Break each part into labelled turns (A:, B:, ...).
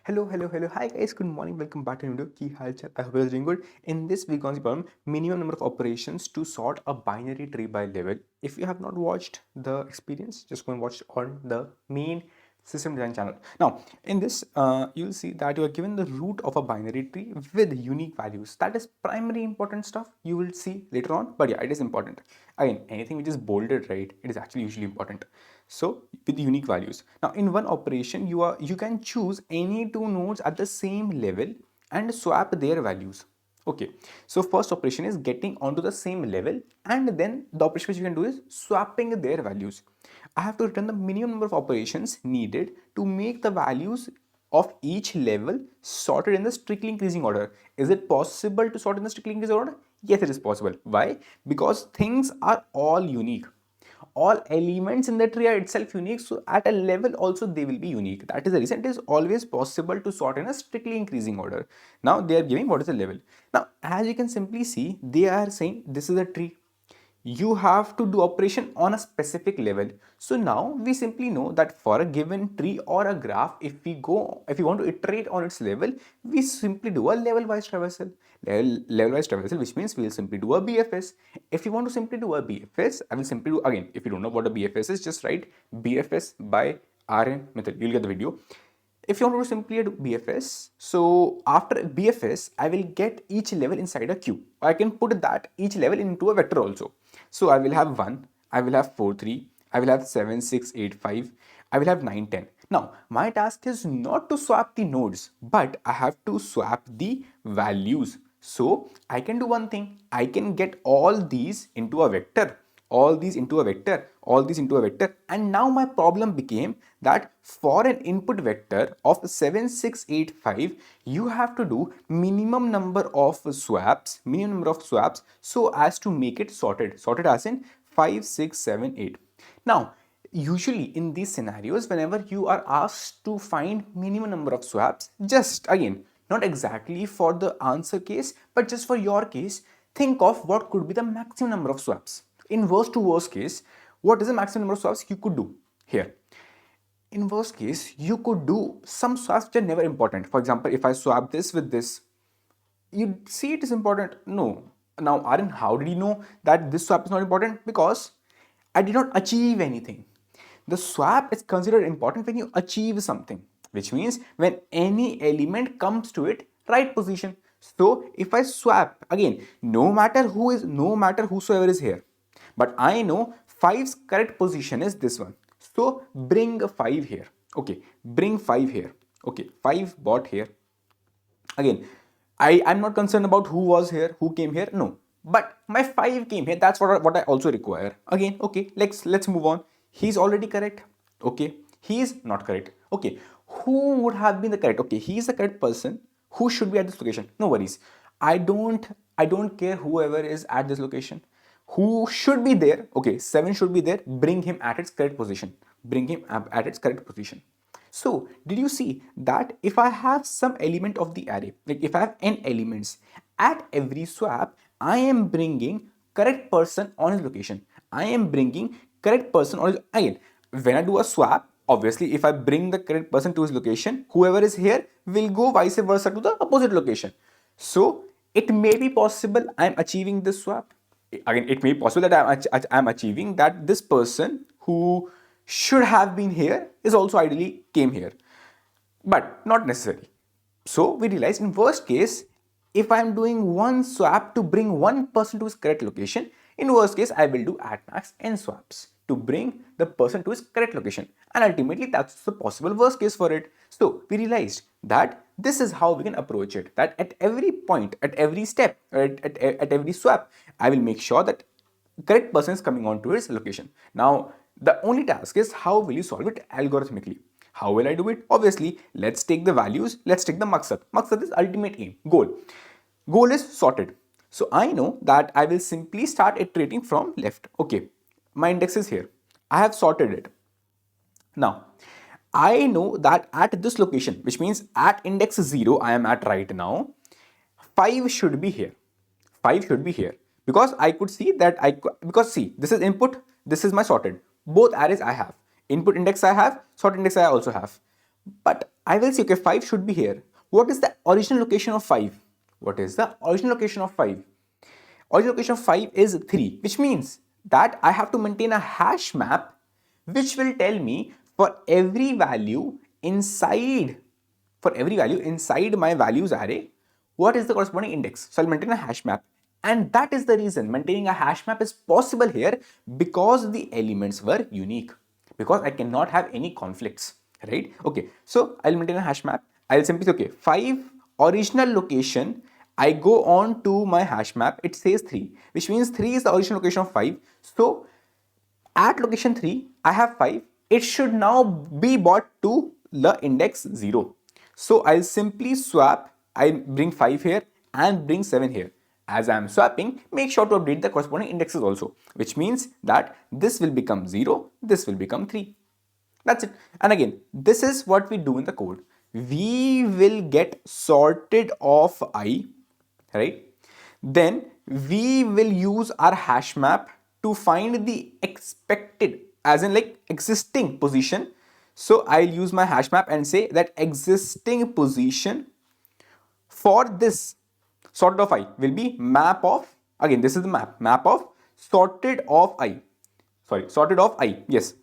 A: Hello. Hi guys, good morning. Welcome back to video. Ki hal chal? I hope you're doing good. In this week on the problem, minimum number of operations to sort a binary tree by level. If you have not watched the experience, just go and watch on the main system design channel. Now, in this, you'll see that you are given the root of a binary tree with unique values. That is primary important stuff. You will see later on, but yeah, it is important. Again, anything which is bolded, right? It is actually usually important. So with unique values. Now in one operation, you can choose any two nodes at the same level and swap their values. Okay, so first operation is getting onto the same level, and then the operation which you can do is swapping their values. I have to return the minimum number of operations needed to make the values of each level sorted in the strictly increasing order. Is it possible to sort in the strictly increasing order? Yes, it is possible. Why? Because things are all unique. All elements in the tree are itself unique, so at a level also they will be unique. That is the reason it is always possible to sort in a strictly increasing order. Now they are giving what is the level. Now as you can simply see, they are saying this is a tree. You have to do operation on a specific level. So now we simply know that for a given tree or a graph, if we want to iterate on its level, we simply do a level wise traversal. Level wise traversal, which means we will simply do a BFS. If you want to simply do a BFS, I will simply do, again, if you don't know what a BFS is, just write BFS by Aryan, Mittal. You'll get the video. If you want to simply do BFS, so after BFS, I will get each level inside a queue. I can put that each level into a vector also. So I will have 1, I will have 4, 3, I will have 7, 6, 8, 5, I will have 9, 10. Now, my task is not to swap the nodes, but I have to swap the values. So I can do one thing, I can get all these into a vector, all these into a vector, all these into a vector, and now my problem became that for an input vector of 7, 6, 8, 5, you have to do minimum number of swaps, so as to make it sorted as in 5, 6, 7, 8. Now, usually in these scenarios, whenever you are asked to find minimum number of swaps, just again, not exactly for the answer case, but just for your case, think of what could be the maximum number of swaps. In worst to worst case, what is the maximum number of swaps you could do here? In worst case, you could do some swaps which are never important. For example, if I swap this with this, you see it is important. No. Now, Aryan, how did you know that this swap is not important? Because I did not achieve anything. The swap is considered important when you achieve something, which means when any element comes to it right position. So if I swap again, no matter whosoever is here, but I know 5's correct position is this one. So bring a 5 here. Okay, bring 5 here. Okay, 5 bought here. Again, I'm not concerned about who was here, who came here. No, but my 5 came here. That's what I also require. Again, okay, let's move on. He's already correct. Okay, he is not correct. Okay, who would have been the correct? Okay, he is the correct person. Who should be at this location? No worries. I don't care whoever is at this location. Who should be there? Okay, 7 should be there. Bring him at its correct position. Bring him at its correct position. So did you see that if I have some element of the array, like if I have n elements, at every swap, I am bringing correct person on his location. I am bringing correct person on his, again, when I do a swap, obviously if I bring the correct person to his location, whoever is here will go vice versa to the opposite location. So it may be possible I am achieving this swap. Again, it may be possible that I am achieving that this person who should have been here is also ideally came here, but not necessarily. So we realize in worst case, if I am doing one swap to bring one person to his correct location, in worst case I will do at max n swaps to bring the person to his correct location, and ultimately that's the possible worst case for it. So we realized that this is how we can approach it, that at every point, at every step, at every swap, I will make sure that correct person is coming on to his location. Now the only task is how will you solve it algorithmically. How will I do it? Obviously, let's take the values, let's take the maqsad. Maqsad is ultimate aim, goal. Goal is sorted. So I know that I will simply start iterating from left. Okay, my index is here. I have sorted it. Now, I know that at this location, which means at index 0, I am at right now, 5 should be here. 5 should be here. Because I could see that because see, this is input, this is my sorted. Both arrays I have. Input index I have, sort index I also have. But I will say, okay, 5 should be here. What is the original location of 5? What is the original location of 5? Original location of 5 is 3, which means that I have to maintain a hash map which will tell me for every value inside my values array, what is the corresponding index. So I'll maintain a hash map. And that is the reason maintaining a hash map is possible here, because the elements were unique, because I cannot have any conflicts, right? Okay, so I'll maintain a hash map. I'll simply say, okay, 5 original location, I go on to my hash map, it says 3, which means 3 is the original location of 5. So at location 3, I have 5. It should now be brought to the index 0. So I'll simply swap, I'll bring 5 here and bring 7 here. As I am swapping, make sure to update the corresponding indexes also, which means that this will become 0, this will become 3. That's it. And again, this is what we do in the code. We will get sorted of I, right? Then we will use our hash map to find the expected, as in like existing position. So I'll use my hash map and say that existing position for this sorted of I will be map of, again this is the map of sorted of I, sorted of I, yes,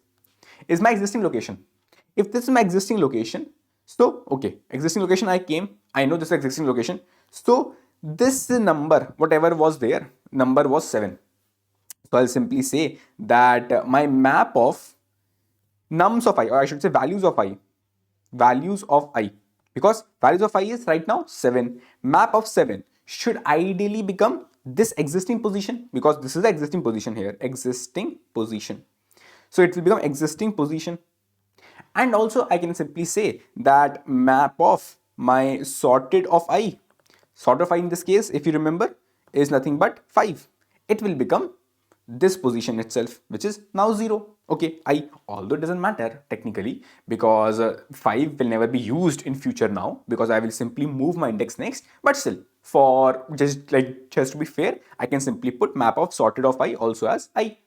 A: is my existing location. If this is my existing location, so okay, existing location I came, I know this is existing location. So this number, whatever was there, number was 7. So I'll simply say that my map of nums of I, or I should say values of I, because values of I is right now 7. Map of 7 should ideally become this existing position, because this is the existing position here, existing position. So it will become existing position. And also I can simply say that map of my sorted of I, sorted of I in this case, if you remember, is nothing but 5. It will become this position itself, which is now 0. Okay, I, although it doesn't matter technically, because 5 will never be used in future now, because I will simply move my index next. But still, for just to be fair, I can simply put map of sorted of I also as I,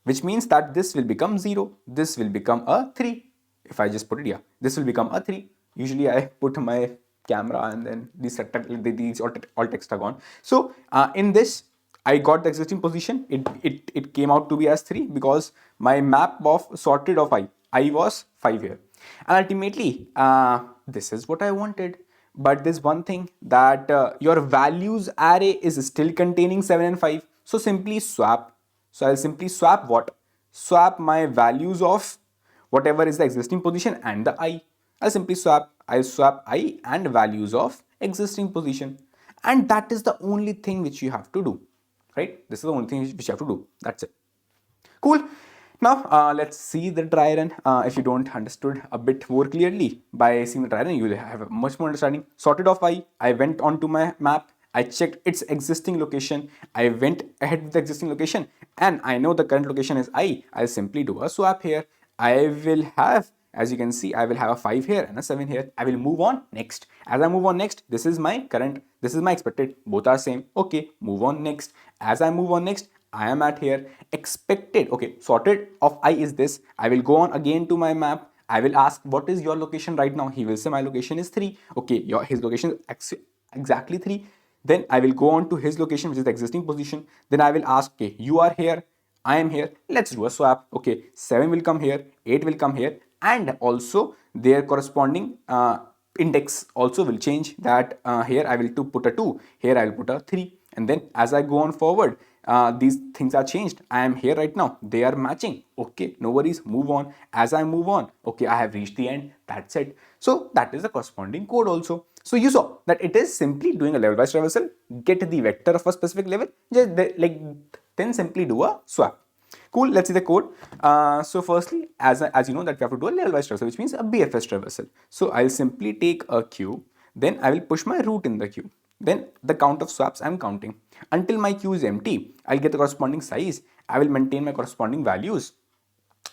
A: which means that this will become 0, this will become a 3. If I just put it here, this will become a 3. Usually I put my camera and then these all text are gone. So in this, I got the existing position. It came out to be as 3, because my map of sorted of I was 5 here. And ultimately, this is what I wanted. But there's one thing, that your values array is still containing 7 and 5. So simply swap. So I'll simply swap what? Swap my values of whatever is the existing position and the I. I'll simply swap. I'll swap I and values of existing position. And that is the only thing which you have to do. Right? This is the only thing which you have to do. That's it. Cool. Now let's see the dry run. If you don't understood a bit more clearly, by seeing the dry run, you will have much more understanding. Sorted of I went on to my map. I checked its existing location. I went ahead with the existing location, and I know the current location is I. I'll simply do a swap here. I will have, as you can see, I will have a 5 here and a 7 here. I will move on next. As I move on next, this is my current, this is my expected. Both are same. Okay, move on next. As I move on next, I am at here. Expected, okay, sorted of I is this. I will go on again to my map. I will ask, what is your location right now? He will say my location is 3. Okay, his location is exactly 3. Then I will go on to his location, which is the existing position. Then I will ask, okay, you are here, I am here. Let's do a swap. Okay, 7 will come here, 8 will come here, and also their corresponding index also will change. That here I will put a 2, here I will put a 3. And then as I go on forward, these things are changed. I am here right now, they are matching. Okay, no worries, move on. As I move on, okay, I have reached the end. That's it. So that is the corresponding code also. So you saw that it is simply doing a level wise traversal, get the vector of a specific level, just then simply do a swap. Cool, let's see the code. So firstly, as you know that we have to do a level wise traversal, which means a BFS traversal. So I'll simply take a queue, then I will push my root in the queue. Then the count of swaps I'm counting until my queue is empty. I'll get the corresponding size. I will maintain my corresponding values.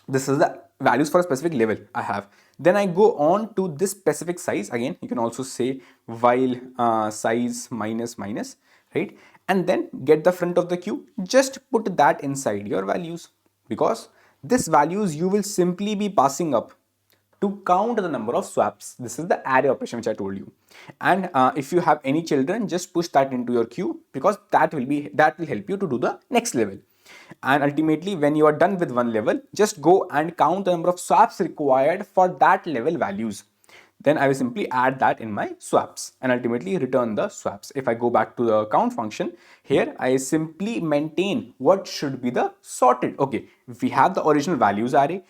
A: This is the values for a specific level I have. Then I go on to this specific size. Again, you can also say while size minus, right? And then get the front of the queue. Just put that inside your values, because this values you will simply be passing up to count the number of swaps. This is the array operation which I told you. And if you have any children, just push that into your queue, because that will help you to do the next level. And ultimately, when you are done with one level, just go and count the number of swaps required for that level values. Then I will simply add that in my swaps and ultimately return the swaps. If I go back to the count function, here I simply maintain what should be the sorted. Okay, if we have the original values array,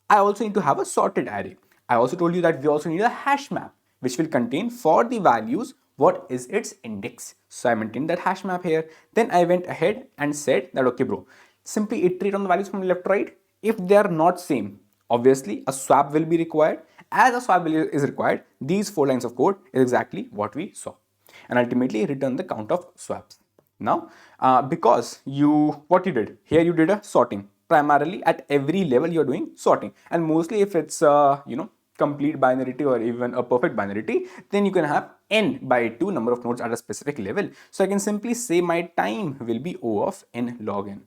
A: I also need to have a sorted array. I also told you that we also need a hash map, which will contain for the values what is its index. So I maintained that hash map here. Then I went ahead and said that, okay bro, simply iterate on the values from left to right. If they are not same, obviously a swap will be required. As a swap value is required, these 4 lines of code is exactly what we saw. And ultimately return the count of swaps. Now, because what you did, here you did a sorting. Primarily at every level you're doing sorting. And mostly if it's, complete binary tree or even a perfect binary tree, then you can have n by 2 number of nodes at a specific level. So I can simply say my time will be O of n log n.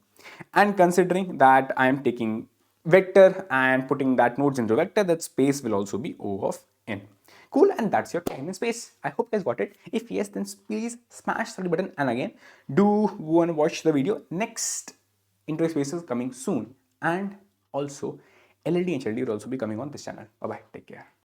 A: And considering that I am taking vector and putting that nodes into vector, that space will also be O of n. Cool, and that's your time and space. I hope you guys got it. If yes, then please smash the button, and again, do go and watch the video. Next intro space is coming soon, and also LED and HLD will also be coming on this channel. Bye bye, take care.